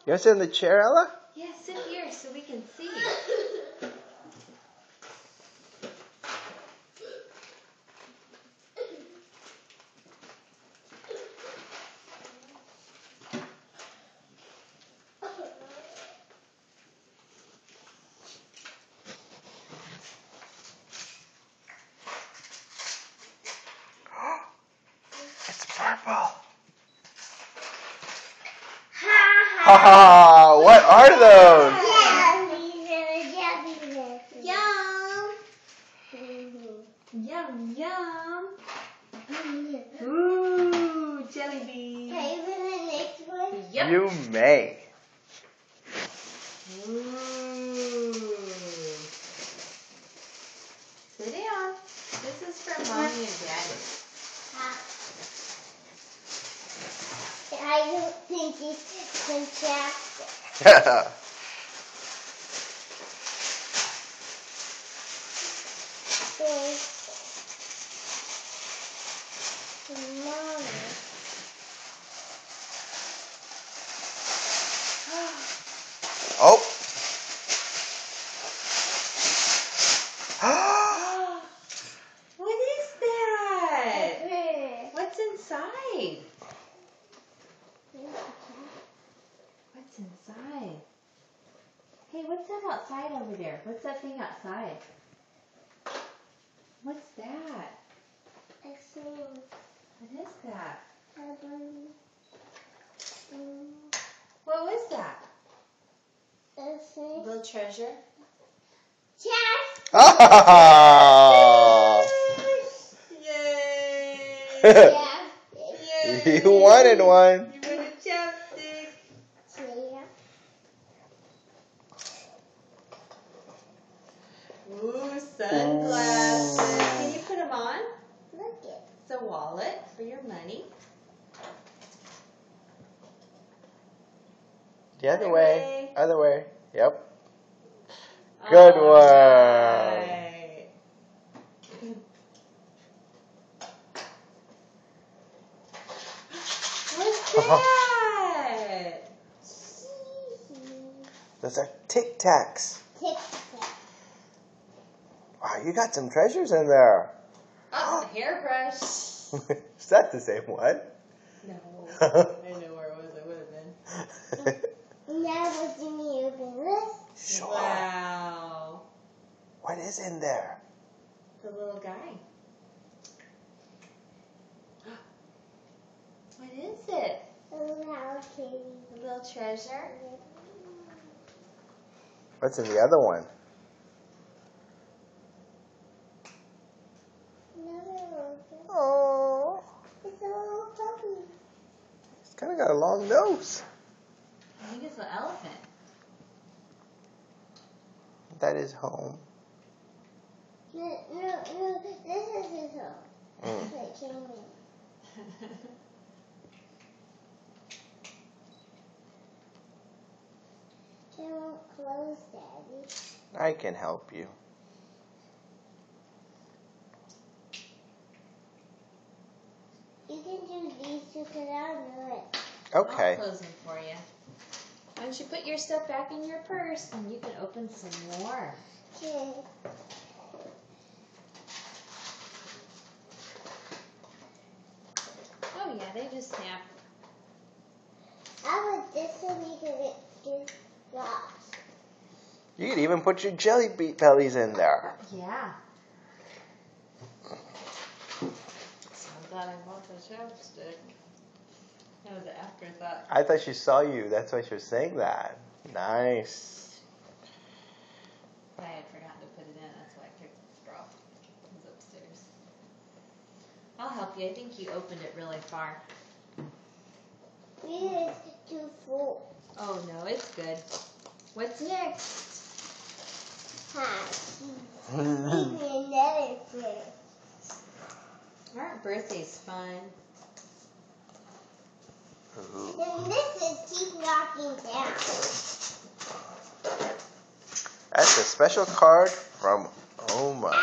You want to sit in the chair, Ella? Yeah, sit here so we can see. It's purple. Ha ha! What are those? Yum, yum. Ooh, jelly beans. Can you put the next one? Yep. You may. Ooh. Sit down. This is for Mommy and Daddy. I don't think it's fantastic. Oh. What is that? What's inside? What's inside? Hey, what's that outside over there? What's that thing outside? What's that? What is that? What was that? Little treasure? Yes! Oh. Yay! Yeah. Yay! You wanted one. You want a chapstick? Ooh, sunglasses. Can you put them on? Look it. It's a wallet for your money. The other way. Other way. Yep. All Good one. right. What's that? Those are Tic Tacs. Wow, you got some treasures in there. Oh, a hairbrush. Is that the same one? No. I know where it was. I would have been. Now what do you need to open this? Sure. Wow. What is in there? The little guy. What is it? A little kitty. A little treasure? What's in the other one? Another one. Oh, It's a little puppy. it's kind of got a long nose. I think it's an elephant. That is home. No, this is his home. It came in. They won't close, Daddy. I can help you. You can do these two because I don't know it. Okay. I'll close them for you. Why don't you put your stuff back in your purse and you can open some more. Okay. Oh yeah, they just snap. I want this one because it drops. You could even put your jelly bellies in there. Yeah. So I'm glad I bought the chapstick. That was an afterthought. I thought she saw you. That's why she was saying that. Nice. I had forgotten to put it in. That's why I took the straw. It was upstairs. I'll help you. I think you opened it really far. It's too full. Oh no, it's good. What's next? Another fish. Aren't birthdays fun? Then this is keep knocking down. That's a special card from Oma.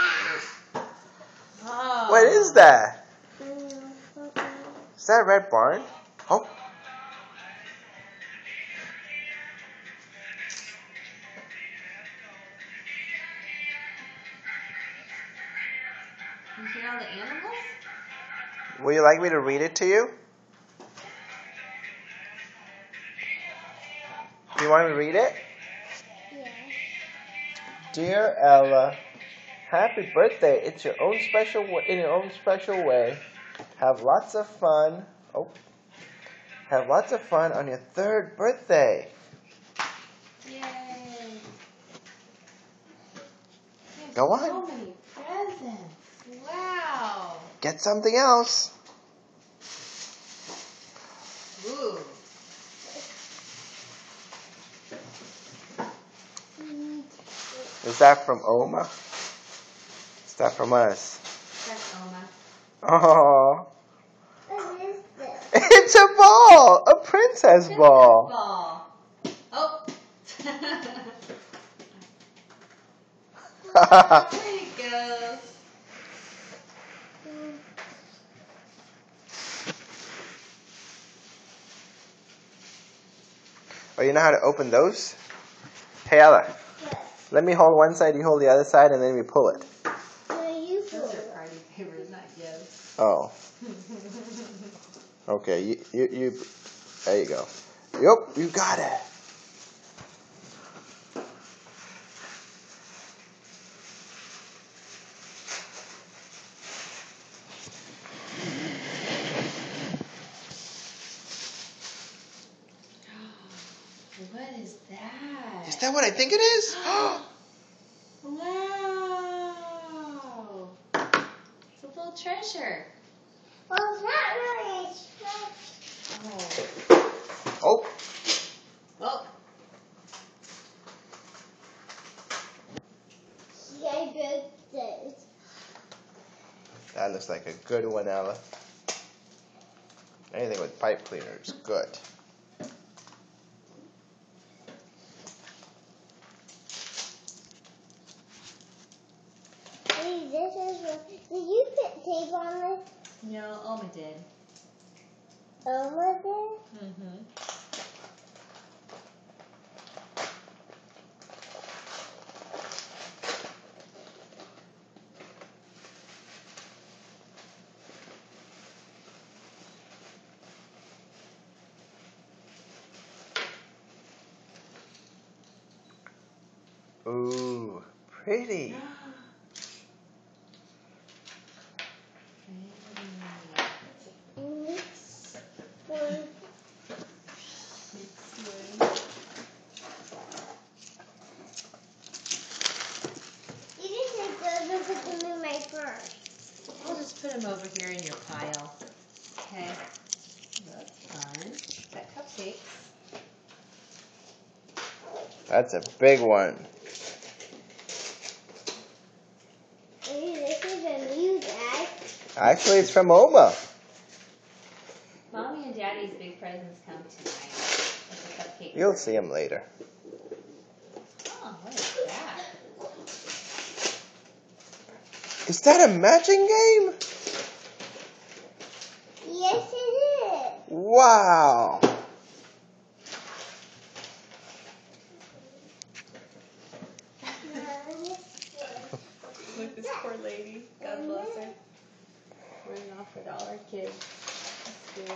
Oh. What is that? Is that Red Barn? Oh. Would you like me to read it to you? Do you want me to read it? Yeah. Dear Ella, happy birthday. It's your own special in your own special way. Have lots of fun. Oh. Have lots of fun on your 3rd birthday. Yay! Go on. So many presents. Wow. Get something else. Ooh. Is that from Oma? Is that from us? That's Oma. Oh. What is this? It's a ball. A princess ball. Ball. Oh. There you go. Oh, you know how to open those? Hey, Ella. What? Let me hold one side, you hold the other side, and then we pull it. No, you Those pull are it. party favors, not yours. Oh. Okay, you there you go. Yep, you got it. What is that? Is that what I think it is? Wow. It's a little treasure. Well, it's not really a treasure. Oh. Oh. Oh. Yeah, good things. That looks like a good one, Ella. Anything with pipe cleaner is good. Hey, this is did you put tape on this? No, Oma did. Oma did? Mm-hmm. Ooh, pretty. Mix one. You can take those and put them in my purse. We'll just put them over here in your pile. Okay. That's fun. Got cupcakes. That's a big one. Maybe this is a new bag. Actually, it's from Oma. Mommy and Daddy's big presents come tonight. With the cupcake. You'll see them later. Oh, what is that? Is that a matching game? Yes, it is. Wow. Look, this poor lady. God bless her. Running off with all our kids. That's good.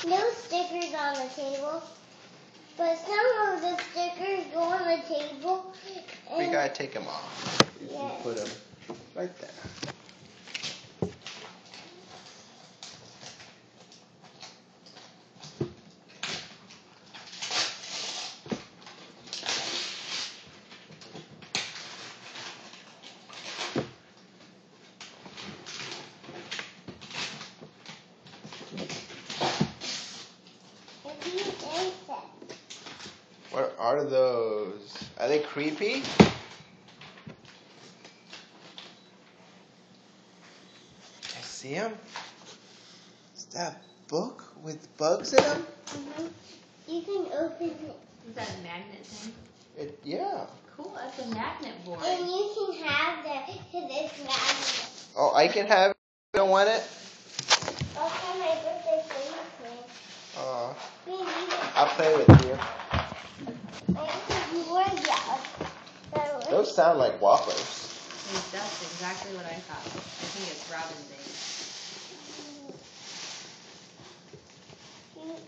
No stickers on the table, but some of the stickers go on the table. We And gotta take them off. yeah. Put them right there. And these insects. What are those? Are they creepy? I see them. Is that a book with bugs in them? You can open it. Is that a magnet thing? Yeah. Cool, that's a magnet board. And you can have this magnet. Oh, I can have it. You don't want it? I'll have my birthday for you, man. Oh. off. I'll play with you. Those sound like Whoppers. That's exactly what I thought. I think it's Robin's eggs.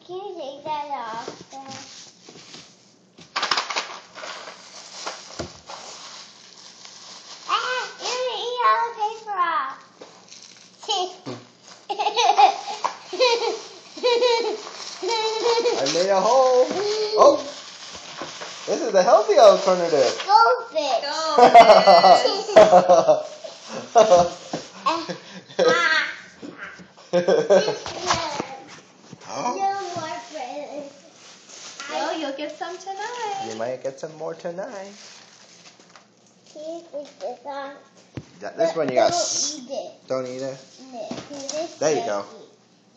Can you take that off? You're going to eat all the paper off. I made a hole. Oh, this is the healthy alternative. Goldfish. No more presents. Well, you'll get some tonight. You might get some more tonight. Can you take this off? This one you got. Don't eat it. Don't eat it. No, 'cause it's There you yucky. go.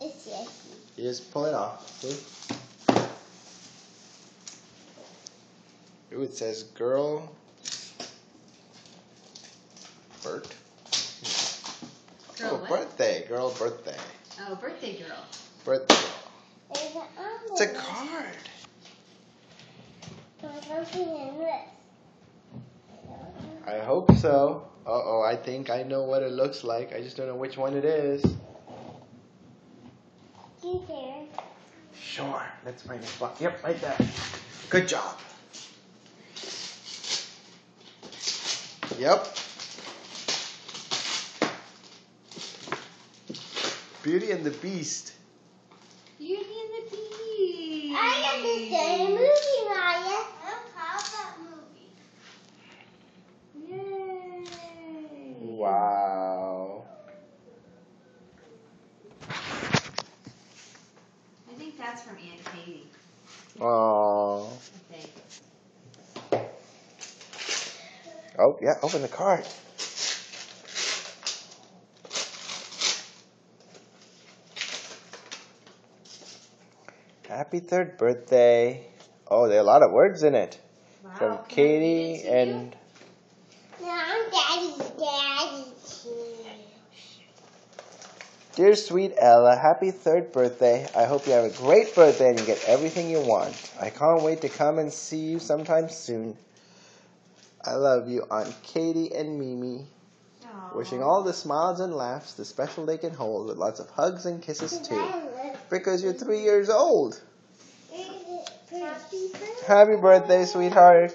It's yucky. You just pull it off. See? Ooh, it says girl. Bert. Girl, Oh, what? birthday. Girl, birthday. Oh, birthday girl. Birthday girl. There's an It's a envelope. card. There's something in this. I hope so. Uh-oh, I think I know what it looks like. I just don't know which one it is. You there? Sure. Let's find a spot. Yep, right there. Good job. Yep. Beauty and the Beast. Beauty and the Beast. I understand the movie, Maya. How that movie? Yay. Wow. I think that's from Aunt Katie. Oh. I think. Oh, yeah, open the card. Happy 3rd birthday. Oh, there are a lot of words in it. Wow. From Can I Katie read it to you? and... No, I'm Daddy too. Dear sweet Ella, happy 3rd birthday. I hope you have a great birthday and you get everything you want. I can't wait to come and see you sometime soon. I love you, Aunt Katie and Mimi. Aw. Wishing all the smiles and laughs the special day can hold, with lots of hugs and kisses too. Because you're 3 years old. Happy birthday. Happy birthday, sweetheart.